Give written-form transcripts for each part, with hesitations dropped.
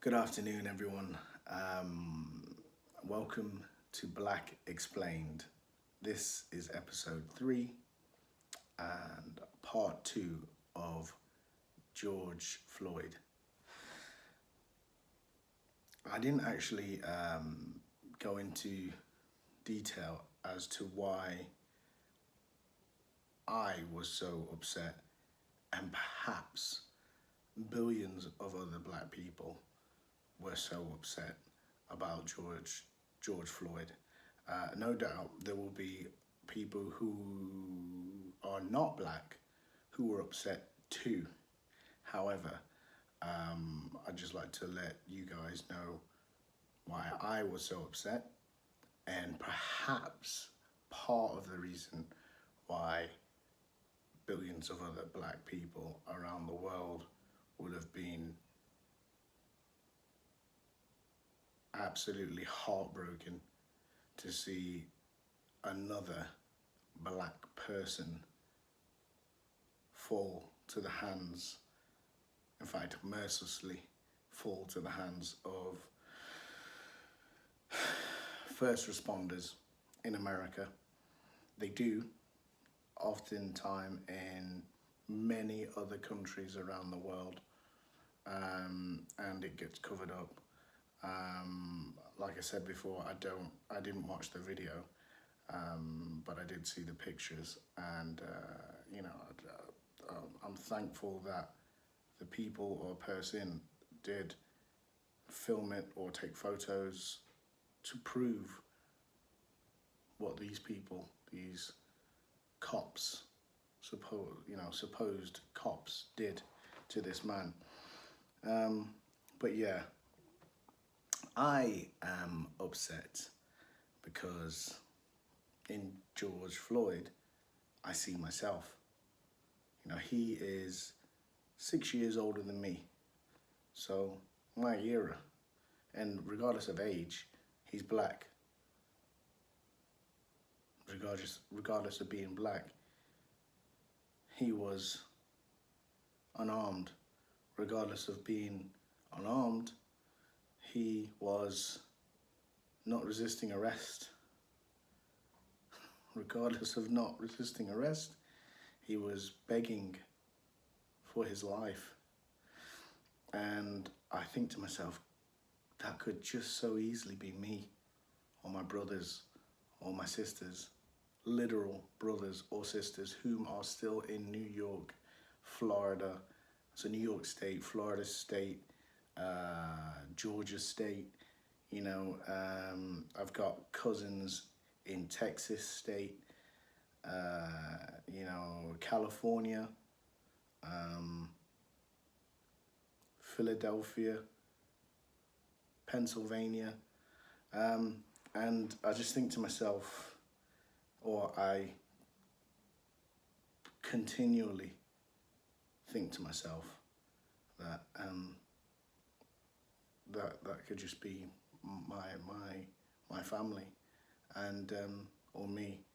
Good afternoon, everyone. Welcome to Black Explained. This is episode 3 and part 2 of George Floyd. I didn't actually go into detail as to why I was so upset, and perhaps billions of other black people were so upset about George Floyd. No doubt there will be people who are not black who were upset too. However, I'd just like to let you guys know why I was so upset, and perhaps part of the reason why billions of other black people around the world would have been absolutely heartbroken to see another black person fall to the hands, in fact, mercilessly fall to the hands of first responders in America. They do oftentimes in many other countries around the world, and it gets covered up. Like I said before, I didn't watch the video, but I did see the pictures, and I'm thankful that the people or person did film it or take photos to prove what these people, these cops, supposed cops did to this man. But yeah, I am upset because in George Floyd, I see myself. He is 6 years older than me, so my era, and regardless of age, he's black. Regardless of being black, he was unarmed. Regardless of being unarmed, he was not resisting arrest. Regardless of not resisting arrest, he was begging for his life. And I think to myself, that could just so easily be me, or my brothers, or my sisters, literal brothers or sisters whom are still in New York, Florida, so New York State, Florida State, Georgia State. I've got cousins in Texas State, California, Philadelphia, Pennsylvania, and I just think to myself, or I continually think to myself that that could just be my family, and or me,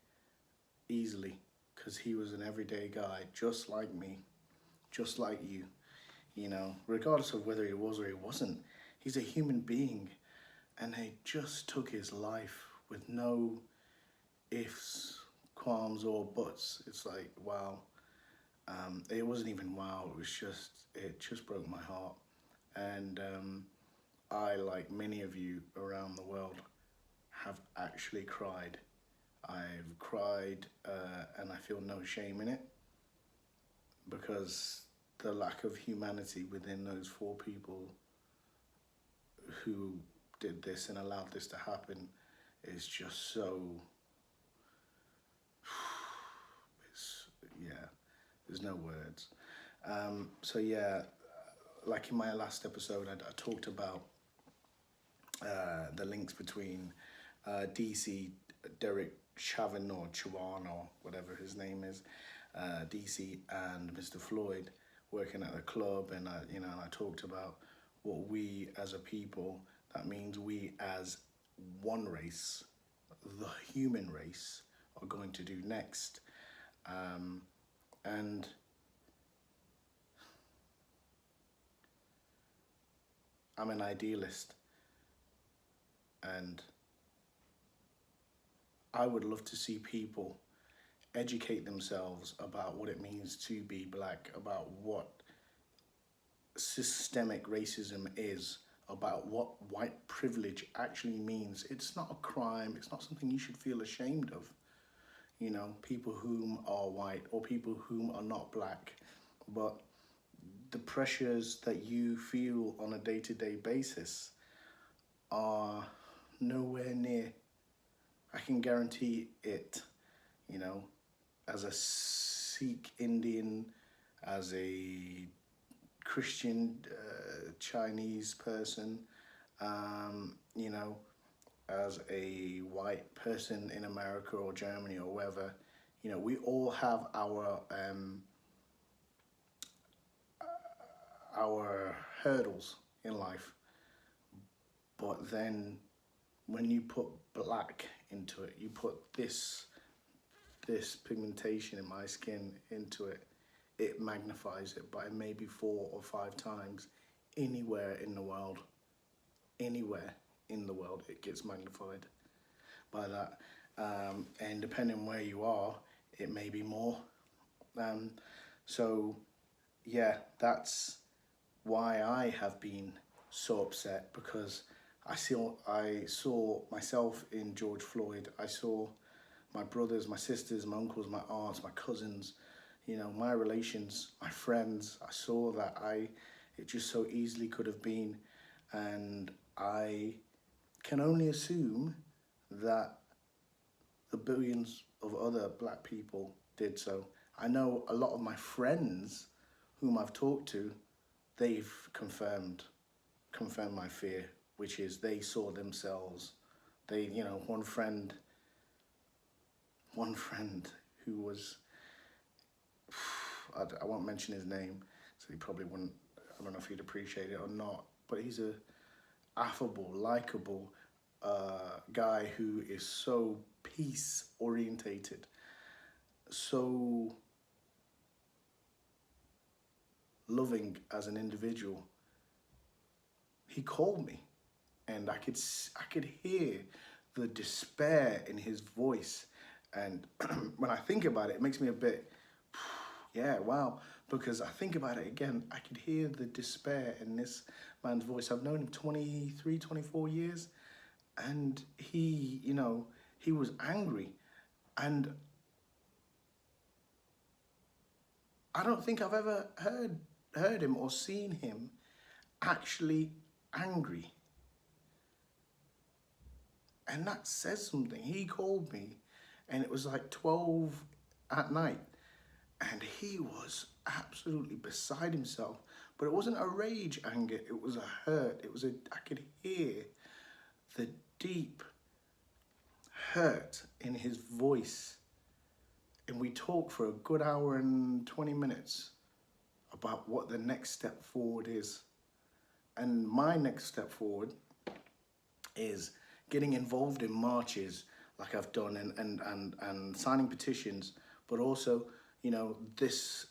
easily, because he was an everyday guy just like me, just like you. Regardless of whether he was or he wasn't, he's a human being, and they just took his life with no ifs, qualms, or buts. It's like, wow. It wasn't even wow, it just broke my heart. And I, like many of you around the world, have actually cried. I've cried, and I feel no shame in it, because the lack of humanity within those 4 people who did this and allowed this to happen is just so, there's no words. So yeah, like in my last episode, I talked about the links between DC, Derek Chauvin or Chauvin or whatever his name is, DC and Mr. Floyd working at a club, and I talked about what we as a people, that means we as one race, the human race, are going to do next. And I'm an idealist, and I would love to see people educate themselves about what it means to be black, about what systemic racism is, about what white privilege actually means. It's not a crime, it's not something you should feel ashamed of. You know, people whom are white or people whom are not black, but the pressures that you feel on a day-to-day basis are nowhere near. I can guarantee it, you know, as a Sikh Indian, as a Christian Chinese person, you know, as a white person in America or Germany or wherever, you know, we all have our hurdles in life. But then when you put black into it, you put this pigmentation in my skin into it, it magnifies it by maybe 4 or 5 times. Anywhere in the world it gets magnified by that, and depending on where you are, it may be more. So yeah, that's why I have been so upset, because I saw myself in George Floyd. I saw my brothers, my sisters, my uncles, my aunts, my cousins, you know, my relations, my friends. I saw that it just so easily could have been, and I can only assume that the billions of other black people did so. I know a lot of my friends whom I've talked to, they've confirmed my fear, which is they saw themselves. They, you know, one friend who was, I won't mention his name, so he probably wouldn't, I don't know if he'd appreciate it or not, but he's a affable, likable guy who is so peace orientated, so loving as an individual. He called me, and I could hear the despair in his voice. And when I think about it, it makes me a bit, yeah, wow. Because I think about it again, I could hear the despair in this man's voice. I've known him 23, 24 years. And he, you know, he was angry. And I don't think I've ever heard him or seen him actually angry. And that says something. He called me, and it was like 12 at night, and he was absolutely beside himself. But it wasn't a rage anger, it was a hurt. I could hear the deep hurt in his voice. And we talked for a good hour and 20 minutes about what the next step forward is. And my next step forward is getting involved in marches like I've done, and signing petitions, but also, you know, this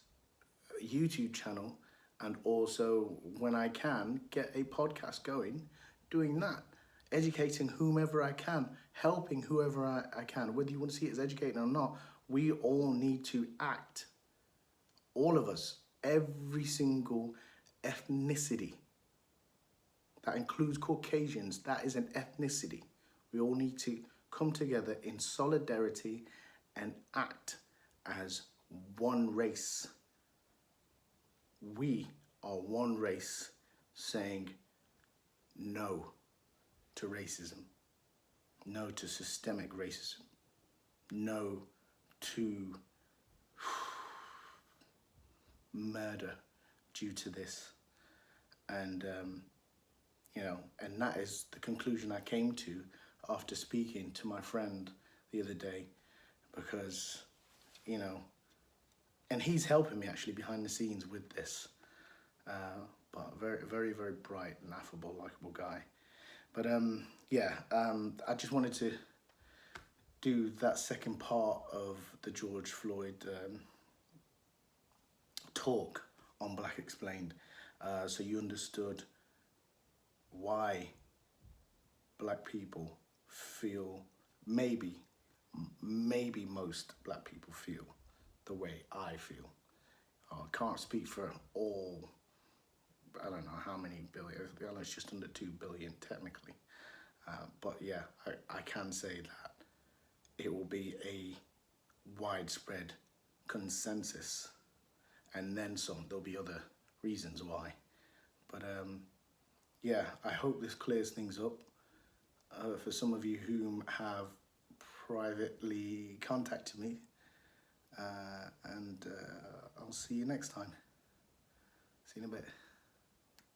YouTube channel, and also when I can get a podcast going, doing that, educating whomever I can, helping whoever I can. Whether you want to see it as educating or not, we all need to act. All of us, every single ethnicity. That includes Caucasians, that is an ethnicity. We all need to come together in solidarity and act as one race. We are one race saying no to racism, no to systemic racism, no to murder due to this. And, you know, and that is the conclusion I came to after speaking to my friend the other day, because, you know, and he's helping me actually behind the scenes with this, but very, very, very bright and affable, likable guy. But yeah, I just wanted to do that second part of the George Floyd talk on Black Explained, so you understood why black people feel, maybe most black people feel the way I feel. I can't speak for all, I don't know how many billion, it's just under 2 billion technically. But yeah, I can say that it will be a widespread consensus, and then some. There'll be other reasons why. But yeah, I hope this clears things up. For some of you whom have privately contacted me, and I'll see you next time. See you in a bit.